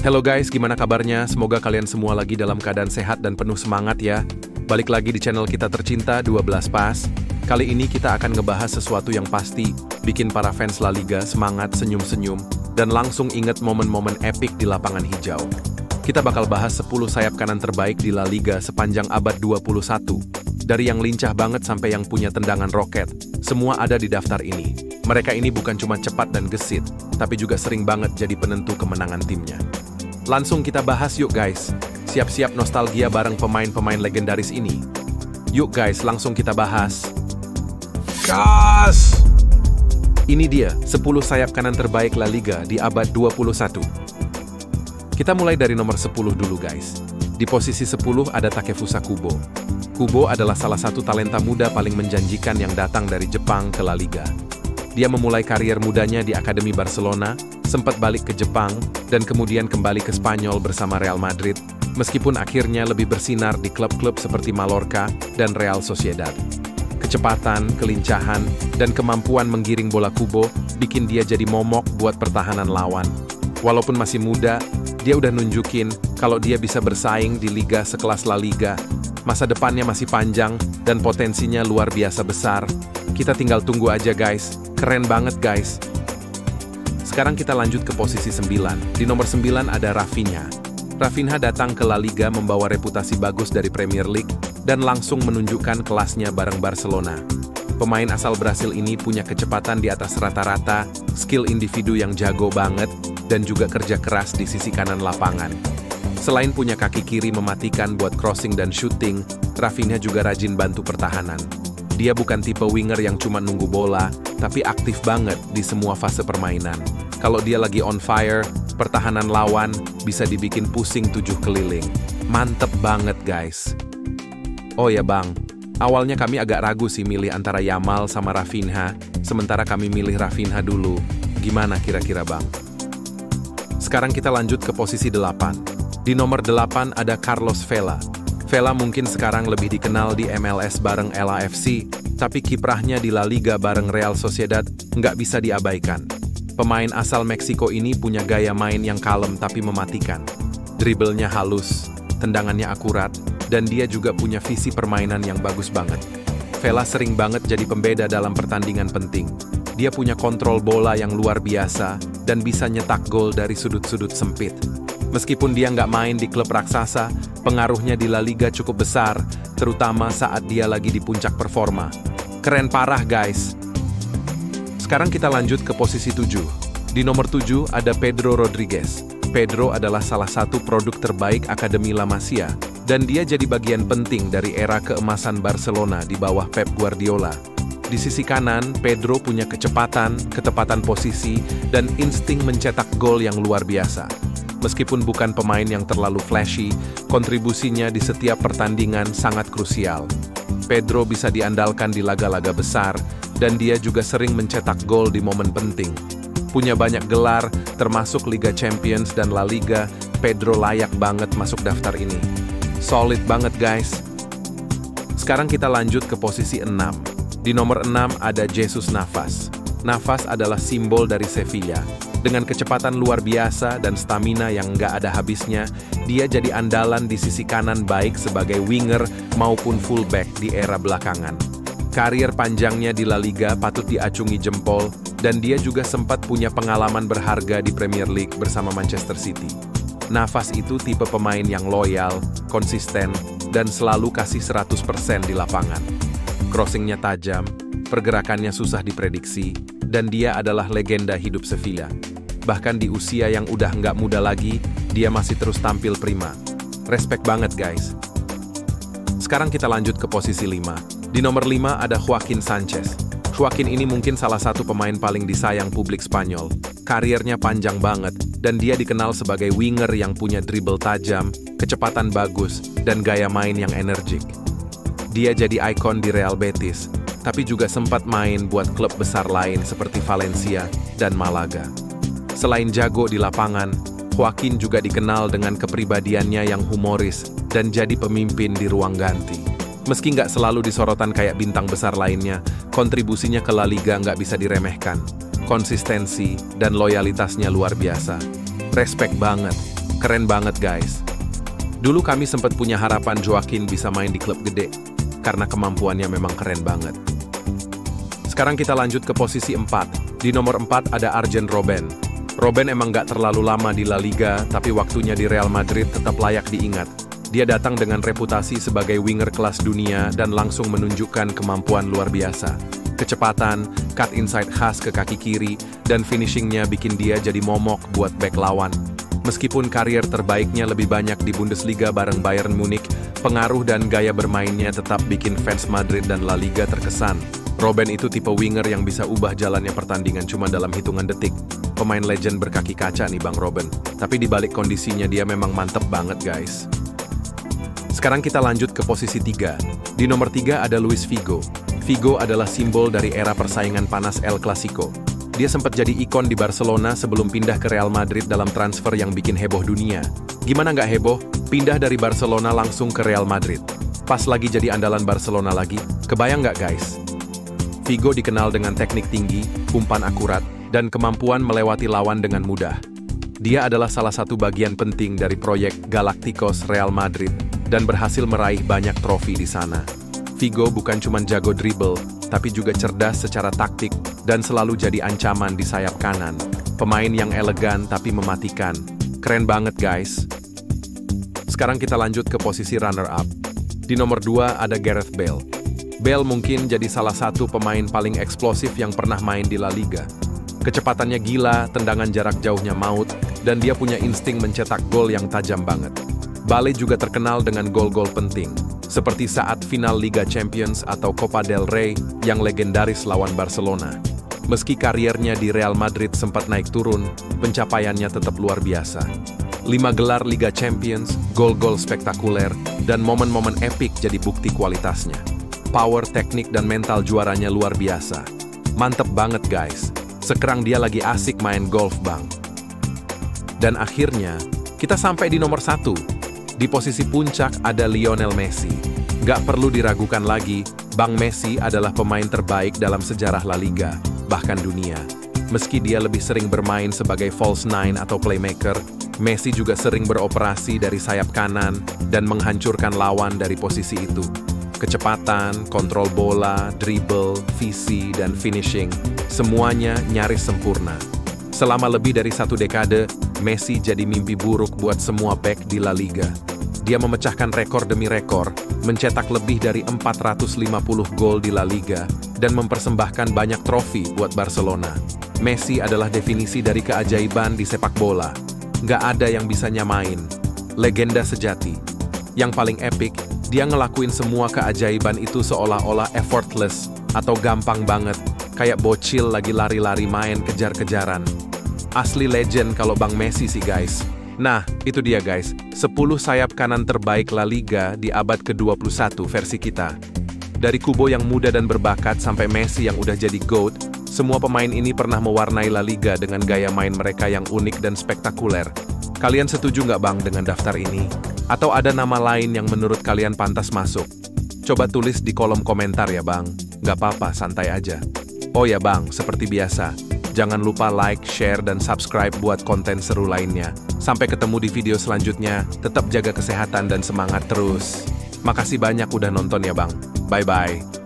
Hello guys, gimana kabarnya? Semoga kalian semua lagi dalam keadaan sehat dan penuh semangat ya. Balik lagi di channel kita tercinta 12 Pas. Kali ini kita akan ngebahas sesuatu yang pasti bikin para fans La Liga semangat, senyum-senyum, dan langsung inget momen-momen epik di lapangan hijau. Kita bakal bahas 10 sayap kanan terbaik di La Liga sepanjang abad 21. Dari yang lincah banget sampai yang punya tendangan roket, semua ada di daftar ini. Mereka ini bukan cuma cepat dan gesit, tapi juga sering banget jadi penentu kemenangan timnya. Langsung kita bahas yuk guys. Siap-siap nostalgia bareng pemain-pemain legendaris ini. Yuk guys, langsung kita bahas. Gas! Ini dia 10 sayap kanan terbaik La Liga di abad 21. Kita mulai dari nomor 10 dulu guys. Di posisi 10 ada Takefusa Kubo. Kubo adalah salah satu talenta muda paling menjanjikan yang datang dari Jepang ke La Liga. Dia memulai karier mudanya di Akademi Barcelona, sempat balik ke Jepang, dan kemudian kembali ke Spanyol bersama Real Madrid, meskipun akhirnya lebih bersinar di klub-klub seperti Mallorca dan Real Sociedad. Kecepatan, kelincahan, dan kemampuan menggiring bola Kubo bikin dia jadi momok buat pertahanan lawan. Walaupun masih muda, dia udah nunjukin kalau dia bisa bersaing di liga sekelas La Liga. Masa depannya masih panjang dan potensinya luar biasa besar. Kita tinggal tunggu aja guys. Keren banget guys. Sekarang kita lanjut ke posisi 9. Di nomor 9 ada Rafinha. Rafinha datang ke La Liga membawa reputasi bagus dari Premier League dan langsung menunjukkan kelasnya bareng Barcelona. Pemain asal Brasil ini punya kecepatan di atas rata-rata, skill individu yang jago banget, dan juga kerja keras di sisi kanan lapangan. Selain punya kaki kiri mematikan buat crossing dan shooting, Rafinha juga rajin bantu pertahanan. Dia bukan tipe winger yang cuma nunggu bola, tapi aktif banget di semua fase permainan. Kalau dia lagi on fire, pertahanan lawan bisa dibikin pusing 7 keliling. Mantep banget guys. Oh ya bang, awalnya kami agak ragu sih milih antara Yamal sama Rafinha, sementara kami milih Rafinha dulu. Gimana kira-kira bang? Sekarang kita lanjut ke posisi 8. Di nomor 8 ada Carlos Vela. Vela mungkin sekarang lebih dikenal di MLS bareng LAFC, tapi kiprahnya di La Liga bareng Real Sociedad nggak bisa diabaikan. Pemain asal Meksiko ini punya gaya main yang kalem tapi mematikan. Dribblenya halus, tendangannya akurat, dan dia juga punya visi permainan yang bagus banget. Vela sering banget jadi pembeda dalam pertandingan penting. Dia punya kontrol bola yang luar biasa dan bisa nyetak gol dari sudut-sudut sempit. Meskipun dia nggak main di klub raksasa, pengaruhnya di La Liga cukup besar, terutama saat dia lagi di puncak performa. Keren parah guys. Sekarang kita lanjut ke posisi 7. Di nomor 7 ada Pedro Rodriguez. Pedro adalah salah satu produk terbaik Akademi La Masia, dan dia jadi bagian penting dari era keemasan Barcelona di bawah Pep Guardiola. Di sisi kanan, Pedro punya kecepatan, ketepatan posisi, dan insting mencetak gol yang luar biasa. Meskipun bukan pemain yang terlalu flashy, kontribusinya di setiap pertandingan sangat krusial. Pedro bisa diandalkan di laga-laga besar, dan dia juga sering mencetak gol di momen penting. Punya banyak gelar, termasuk Liga Champions dan La Liga, Pedro layak banget masuk daftar ini. Solid banget guys. Sekarang kita lanjut ke posisi 6. Di nomor 6 ada Jesus Navas. Navas adalah simbol dari Sevilla. Dengan kecepatan luar biasa dan stamina yang nggak ada habisnya, dia jadi andalan di sisi kanan baik sebagai winger maupun fullback di era belakangan. Karier panjangnya di La Liga patut diacungi jempol, dan dia juga sempat punya pengalaman berharga di Premier League bersama Manchester City. Navas itu tipe pemain yang loyal, konsisten, dan selalu kasih 100% di lapangan. Crossingnya tajam, pergerakannya susah diprediksi, dan dia adalah legenda hidup Sevilla. Bahkan di usia yang udah nggak muda lagi, dia masih terus tampil prima. Respect banget guys. Sekarang kita lanjut ke posisi 5. Di nomor 5 ada Joaquin Sanchez. Joaquin ini mungkin salah satu pemain paling disayang publik Spanyol. Kariernya panjang banget, dan dia dikenal sebagai winger yang punya dribble tajam, kecepatan bagus, dan gaya main yang energik. Dia jadi ikon di Real Betis, tapi juga sempat main buat klub besar lain seperti Valencia dan Malaga. Selain jago di lapangan, Joaquin juga dikenal dengan kepribadiannya yang humoris dan jadi pemimpin di ruang ganti. Meski nggak selalu disorotan kayak bintang besar lainnya, kontribusinya ke La Liga nggak bisa diremehkan. Konsistensi dan loyalitasnya luar biasa. Respect banget. Keren banget guys. Dulu kami sempat punya harapan Joaquin bisa main di klub gede, karena kemampuannya memang keren banget. Sekarang kita lanjut ke posisi 4. Di nomor 4 ada Arjen Robben. Robben emang gak terlalu lama di La Liga, tapi waktunya di Real Madrid tetap layak diingat. Dia datang dengan reputasi sebagai winger kelas dunia dan langsung menunjukkan kemampuan luar biasa. Kecepatan, cut inside khas ke kaki kiri, dan finishingnya bikin dia jadi momok buat bek lawan. Meskipun karier terbaiknya lebih banyak di Bundesliga bareng Bayern Munich, pengaruh dan gaya bermainnya tetap bikin fans Madrid dan La Liga terkesan. Robben itu tipe winger yang bisa ubah jalannya pertandingan cuma dalam hitungan detik. Pemain legend berkaki kaca nih Bang Robben. Tapi di balik kondisinya dia memang mantep banget guys. Sekarang kita lanjut ke posisi 3. Di nomor 3 ada Luis Figo. Figo adalah simbol dari era persaingan panas El Clasico. Dia sempat jadi ikon di Barcelona sebelum pindah ke Real Madrid dalam transfer yang bikin heboh dunia. Gimana nggak heboh? Pindah dari Barcelona langsung ke Real Madrid. Pas lagi jadi andalan Barcelona lagi. Kebayang nggak guys? Figo dikenal dengan teknik tinggi, umpan akurat, dan kemampuan melewati lawan dengan mudah. Dia adalah salah satu bagian penting dari proyek Galacticos Real Madrid dan berhasil meraih banyak trofi di sana. Figo bukan cuma jago dribble, tapi juga cerdas secara taktik dan selalu jadi ancaman di sayap kanan. Pemain yang elegan tapi mematikan. Keren banget guys. Sekarang kita lanjut ke posisi runner-up. Di nomor 2 ada Gareth Bale. Bale mungkin jadi salah satu pemain paling eksplosif yang pernah main di La Liga. Kecepatannya gila, tendangan jarak jauhnya maut, dan dia punya insting mencetak gol yang tajam banget. Bale juga terkenal dengan gol-gol penting, seperti saat final Liga Champions atau Copa del Rey yang legendaris lawan Barcelona. Meski kariernya di Real Madrid sempat naik turun, pencapaiannya tetap luar biasa. 5 gelar Liga Champions, gol-gol spektakuler, dan momen-momen epik jadi bukti kualitasnya. Power, teknik, dan mental juaranya luar biasa. Mantep banget guys. Sekarang dia lagi asik main golf bang. Dan akhirnya, kita sampai di nomor 1. Di posisi puncak ada Lionel Messi. Gak perlu diragukan lagi, Bang Messi adalah pemain terbaik dalam sejarah La Liga, bahkan dunia. Meski dia lebih sering bermain sebagai false nine atau playmaker, Messi juga sering beroperasi dari sayap kanan dan menghancurkan lawan dari posisi itu. Kecepatan, kontrol bola, dribble, visi, dan finishing, semuanya nyaris sempurna. Selama lebih dari 1 dekade, Messi jadi mimpi buruk buat semua bek di La Liga. Dia memecahkan rekor demi rekor, mencetak lebih dari 450 gol di La Liga, dan mempersembahkan banyak trofi buat Barcelona. Messi adalah definisi dari keajaiban di sepak bola. Nggak ada yang bisa nyamain. Legenda sejati. Yang paling epic, dia ngelakuin semua keajaiban itu seolah-olah effortless atau gampang banget, kayak bocil lagi lari-lari main kejar-kejaran. Asli legend kalau Bang Messi sih guys. Nah, itu dia guys, 10 sayap kanan terbaik La Liga di abad ke-21 versi kita. Dari Kubo yang muda dan berbakat sampai Messi yang udah jadi GOAT, semua pemain ini pernah mewarnai La Liga dengan gaya main mereka yang unik dan spektakuler. Kalian setuju nggak bang dengan daftar ini? Atau ada nama lain yang menurut kalian pantas masuk? Coba tulis di kolom komentar ya bang. Nggak apa-apa, santai aja. Oh ya bang, seperti biasa, jangan lupa like, share, dan subscribe buat konten seru lainnya. Sampai ketemu di video selanjutnya, tetap jaga kesehatan dan semangat terus. Makasih banyak udah nonton ya bang. Bye-bye.